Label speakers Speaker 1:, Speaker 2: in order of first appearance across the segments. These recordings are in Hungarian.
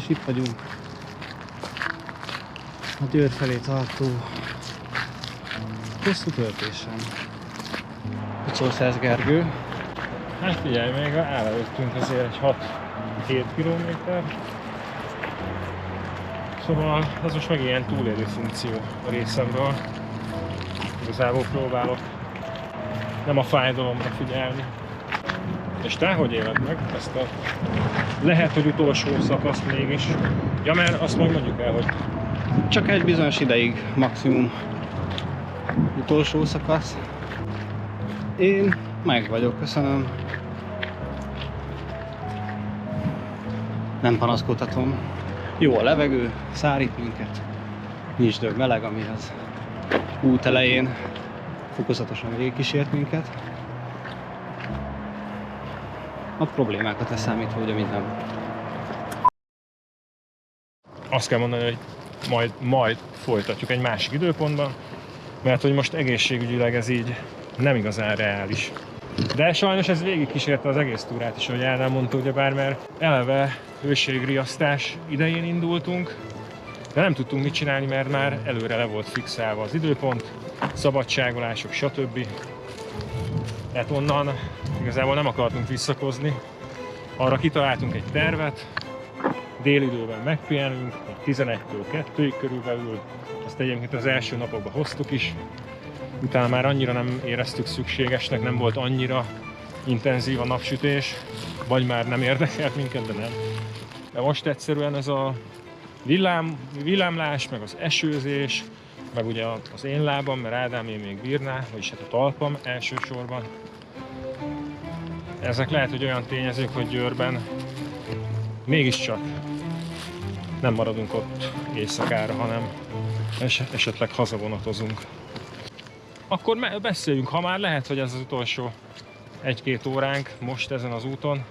Speaker 1: és itt vagyunk a Győr felé tartó hosszú töltésen. Mit szólsz ez, Gergő?
Speaker 2: Hát figyelj, még előttünk azért egy 6-7 kilométer. Szóval ez most meg ilyen túlélő funkció a részemről. Igazából próbálok nem a fájdalomra figyelni. És te hogy éled meg ezt a lehet, hogy utolsó szakaszt mégis? Ja, mert azt majd mondjuk el, hogy
Speaker 1: Csak egy bizonyos ideig maximum utolsó szakasz. Én meg vagyok, köszönöm. Nem panaszkodhatom. Jó a levegő, szárít minket. Nincs dög meleg, ami az út elején fokozatosan végigkísért minket. A problémákat leszámítva, ugye minden.
Speaker 2: azt kell mondani, hogy majd folytatjuk egy másik időpontban, mert hogy most egészségügyileg ez így nem igazán reális. De sajnos ez végigkísérte az egész túrát is, ahogy Ádám mondta, ugyebár, mert eleve hőségriasztás idején indultunk, de nem tudtunk mit csinálni, mert már előre le volt fixálva az időpont, szabadságolások, stb. Tehát onnan igazából nem akartunk visszakozni. Arra kitaláltunk egy tervet, délidőben megpihenünk, 11-től 2-ig körülbelül, ezt egyébként az első napokban hoztuk is, utána már annyira nem éreztük szükségesnek, nem volt annyira intenzív a napsütés, vagy már nem érdekelt minket, de nem. De most egyszerűen ez a villámlás, meg az esőzés, meg ugye az én lábam, mert Ádámé még bírná, vagyis hát a talpam elsősorban. Ezek lehet, hogy olyan tényezők, hogy Győrben mégiscsak nem maradunk ott éjszakára, hanem esetleg hazavonatozunk. Akkor beszéljünk, ha már lehet, hogy ez az utolsó 1-2 óránk most ezen az úton,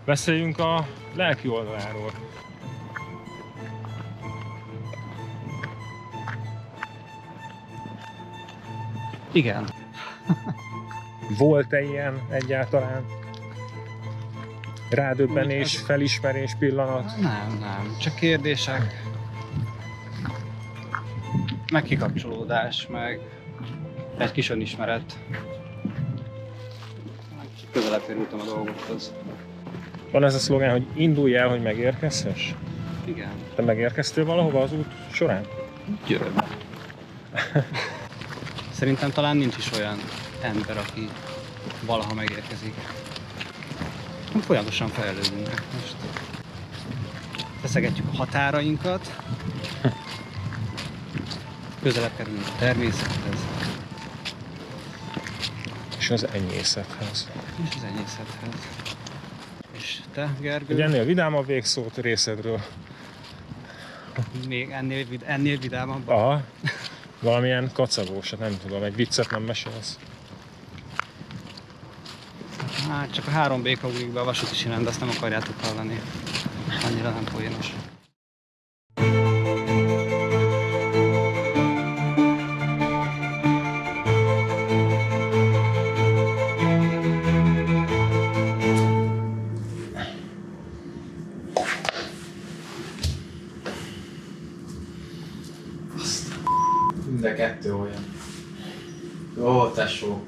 Speaker 2: beszéljünk a lelki oldaláról.
Speaker 1: Igen.
Speaker 2: Volt-e ilyen egyáltalán? Rádöbbenés, felismerés pillanat?
Speaker 1: Nem. Csak kérdések. Meg kikapcsolódás, meg egy kis önismeret. Közelebb kerültem a dolgokhoz.
Speaker 2: Van ez a szlogán, hogy indulj el, hogy megérkezhess?
Speaker 1: Igen.
Speaker 2: Te megérkeztél valahova az út során?
Speaker 1: Győrbe. Szerintem talán nincs is olyan ember, aki valaha megérkezik. Folyamatosan fejlődünk most. Feszegetjük a határainkat. Közelebb kerülünk a természethez.
Speaker 2: És az enyészethez.
Speaker 1: És az enyészethez. És te, Gergő?
Speaker 2: Egy ennél vidámabb végszót részedről.
Speaker 1: Még ennél vidámabb?
Speaker 2: Aha. Valamilyen kacagósat, nem tudom, egy viccet nem mesélsz.
Speaker 1: Hát csak a 3 béka ugrik be a vasúti sínen, de azt nem akarjátok hallani. Annyira nem poénos.
Speaker 3: Mind a kettő olyan. Ó, tesó.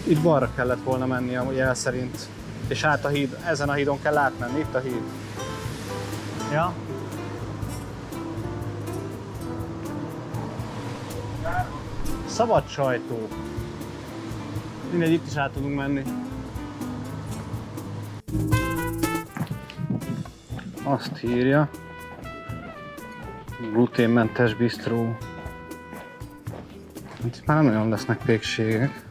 Speaker 1: Itt balra kellett volna menni a jel szerint. És át a híd, ezen a hídon kell átmenni, itt a híd. Ja? Szabad sajtó. Mindegy, itt is át tudunk menni. Azt írja. Gluténmentes bistró. Itt már nem nagyon lesznek pékségek.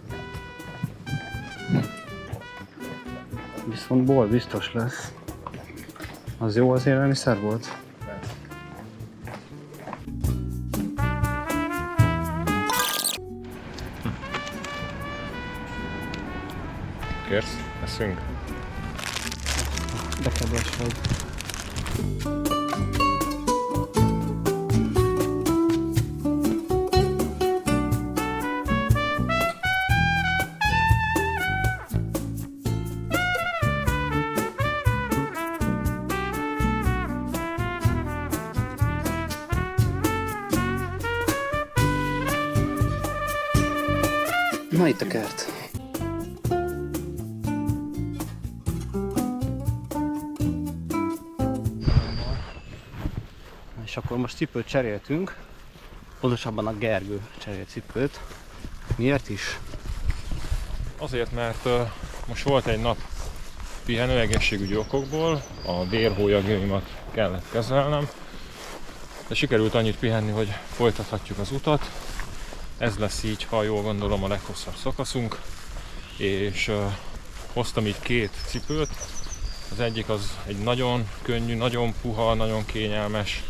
Speaker 1: Viszont bol biztos lesz. Az jó az élelmiszer volt?
Speaker 2: Kérsz? Eszünk?
Speaker 1: De kedves vagy. Na itt a kert. És akkor most cipőt cseréltünk, pontosabban a Gergő cserélt cipőt. Miért is?
Speaker 2: Azért, mert most volt egy nap pihenő egészségügyi okokból, a vérhólyagaimat kellett kezelnem, de sikerült annyit pihenni, hogy folytathatjuk az utat. Ez lesz így, ha jól gondolom, a leghosszabb szakaszunk, és hoztam így 2 cipőt. Az egyik az egy nagyon könnyű, nagyon puha, nagyon kényelmes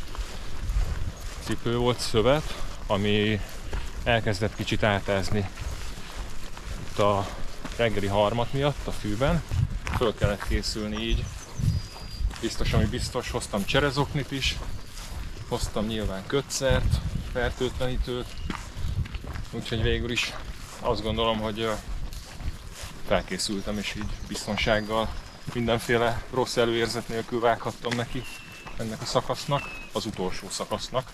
Speaker 2: cipő volt, szövet, ami elkezdett kicsit átázni itt a reggeli harmat miatt a fűben. Föl kellett készülni így, biztos, ami biztos, hoztam cserezoknit is, hoztam nyilván kötszert, fertőtlenítőt, úgyhogy végül is azt gondolom, hogy felkészültem, és így biztonsággal, mindenféle rossz előérzet nélkül vághattam neki ennek a szakasznak, az utolsó szakasznak.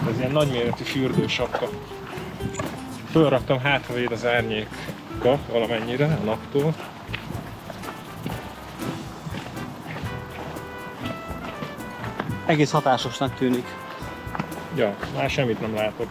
Speaker 2: Ez ilyen nagyméretű fürdősapka. Fölraktam, hátravéd az árnyéka valamennyire a naptól.
Speaker 1: Egész hatásosnak tűnik.
Speaker 2: Ja, már semmit nem látok.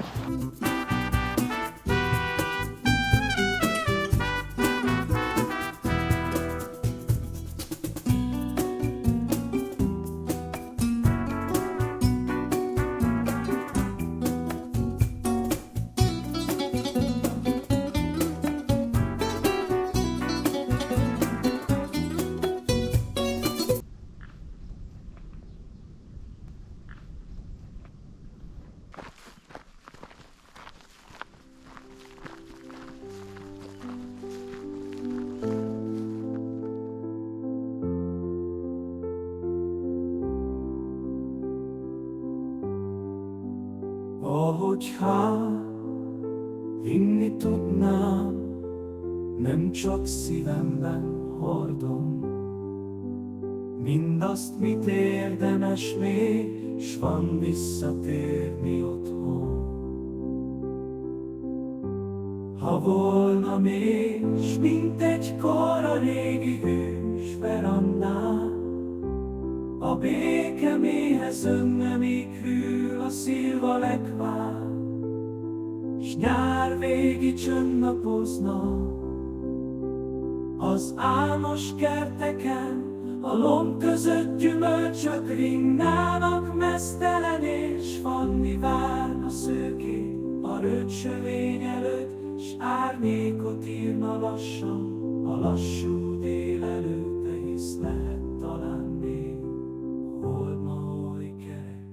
Speaker 4: Ahogyha inni tudnám, nem csak szívemben hordom mindazt, mit érdemes még, s van visszatérni otthon. Ha volna még, s mint egykor a régi hős verandán, a béke mélyhez önnemig hűl a szilva lekvár, s nyár végi csöndnapozna az álmos kerteken, a lomb között gyümölcsök ringnának meztelen, és Fanni várna szőkét a rötsövény előtt, s árnyékot írna lassan a lassú délelőtte, hisz lehet talán még hold ma oly kerek.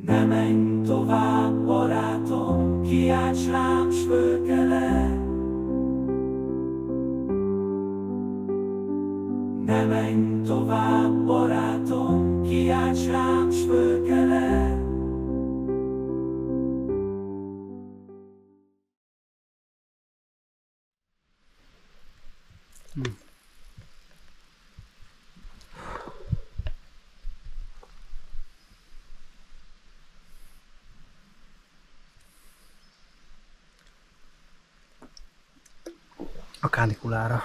Speaker 4: Ne menj tovább, barátom, kiálts rám, s fölkelek. Ne menj tovább, barátom, kiálts rám, s fölkelek.
Speaker 1: A kánikulára.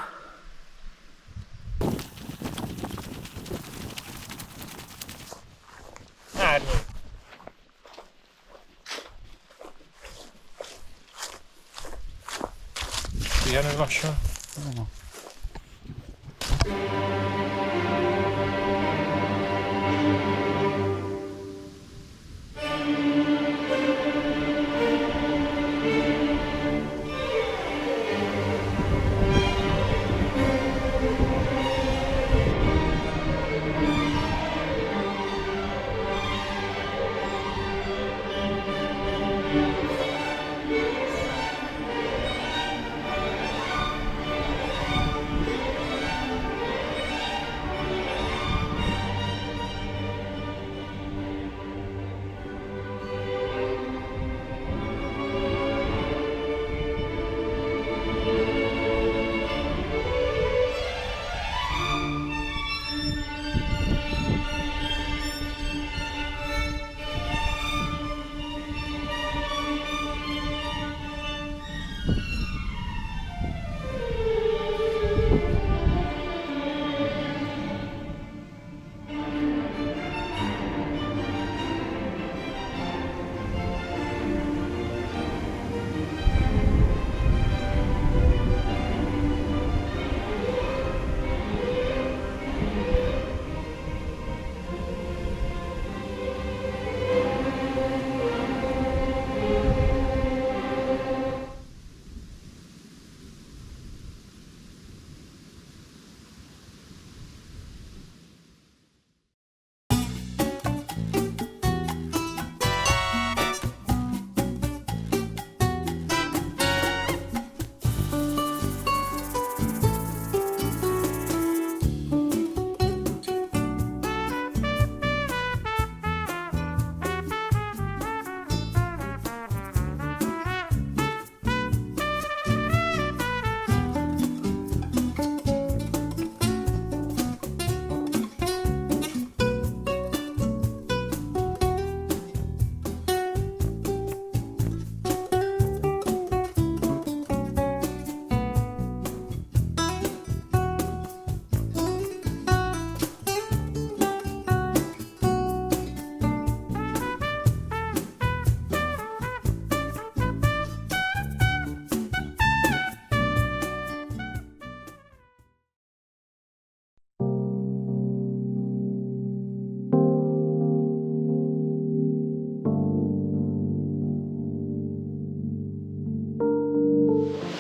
Speaker 2: Árnyék. pihenő lassan.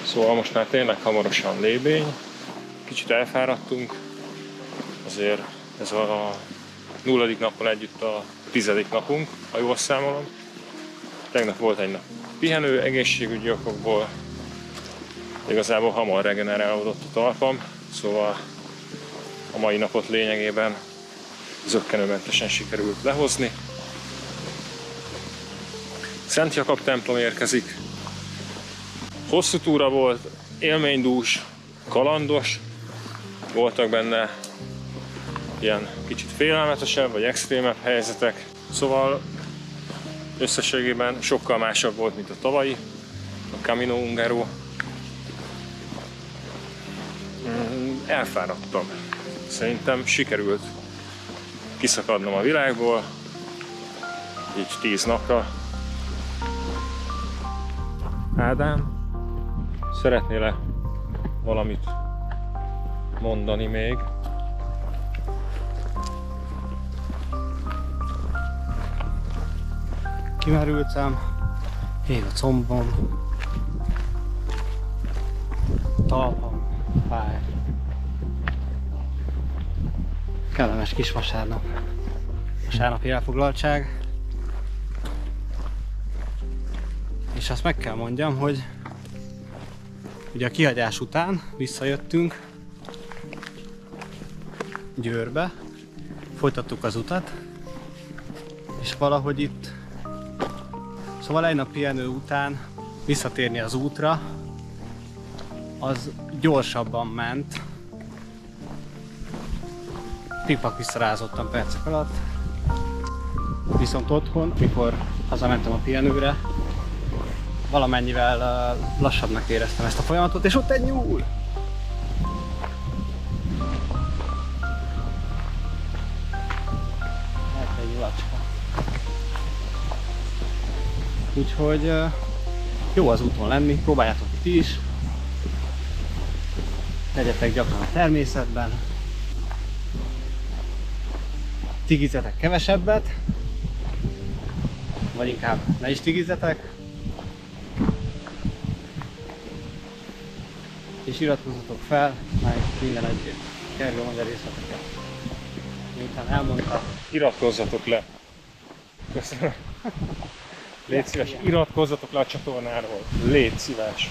Speaker 2: Szóval most már tényleg hamarosan lébény, kicsit elfáradtunk, azért ez a 0. nappal együtt a 10. napunk, ha jól számolom. Tegnap volt egy nap pihenő, egészségügyi okokból, igazából hamar regenerálódott a talpam, szóval a mai napot lényegében zökkenőmentesen sikerült lehozni. Szent Jakab templom érkezik. Hosszú túra volt, élménydús, kalandos, voltak benne ilyen kicsit félelmetesebb vagy extrémebb helyzetek, szóval összességében sokkal másabb volt, mint a tavalyi, a Camino Ungaro. Elfáradtam. Szerintem sikerült kiszakadnom a világból, így 10 napra. Ádám, szeretnél-e valamit mondani még?
Speaker 1: Kimerültem, ég a combom, talpam fáj. Kellemes kis vasárnap. Vasárnapi elfoglaltság. És azt meg kell mondjam, hogy ugye a kihagyás után visszajöttünk Győrbe, folytattuk az utat, és valahogy itt, szóval egy nap pihenő után visszatérni az útra, az gyorsabban ment. Tikpak visszarázottam percek alatt, viszont otthon, mikor hazamentem a pihenőre, valamennyivel lassabbnak éreztem ezt a folyamatot, és ott egy nyúl! Hát egy nyulacska. Úgyhogy jó az úton lenni, próbáljátok ti is. legyetek gyakran a természetben, tigizzetek kevesebbet, vagy inkább ne is tigizzetek, és iratkozzatok fel, meg minden egyéb kerül magyar részleteket. Miután elmondtam.
Speaker 2: Iratkozzatok le. Köszönöm. Légy szíves, iratkozzatok le a csatornáról. Légy szíves.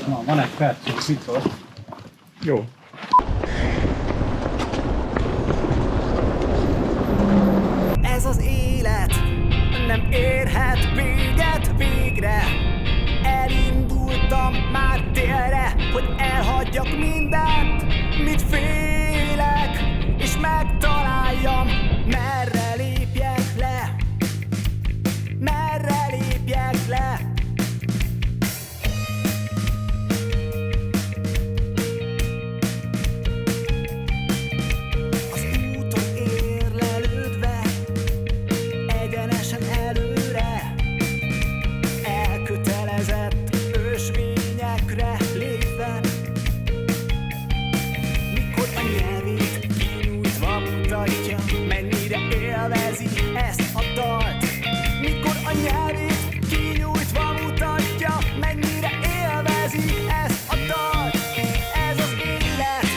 Speaker 1: Na, van egy percünk szikor.
Speaker 2: Jó.
Speaker 4: Ez az élet nem érhet véget végre. Elindultam már térre, hogy elhagyjak mindent, mit félek, és megtaláljam, merre lépjek le, merre lépjek le. Az úton érlelődve, egyenesen előre, elkötelezett ösvényekre lépve, mikor a nyelvét kinyújtva mutatja, mennyire élvezi ezt a dalt. Mikor a nyelvét kinyújtva mutatja, mennyire élvezi ezt a dalt. Ez az élet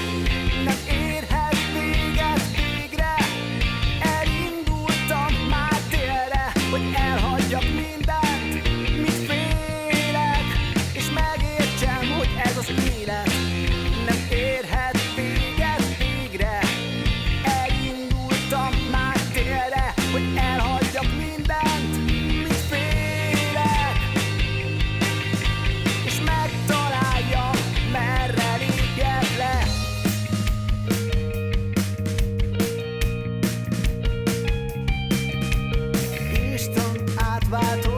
Speaker 4: nem érhet véget végre. Elindultam már térre, hogy elhagyjak mindent, mit félek, és megértsem, hogy ez az élet nem érhet véget végre. Elindultam már térre, hogy elhagyjak mindent, mit félek, és megtaláljam, merre lépjek le. Instant átváltó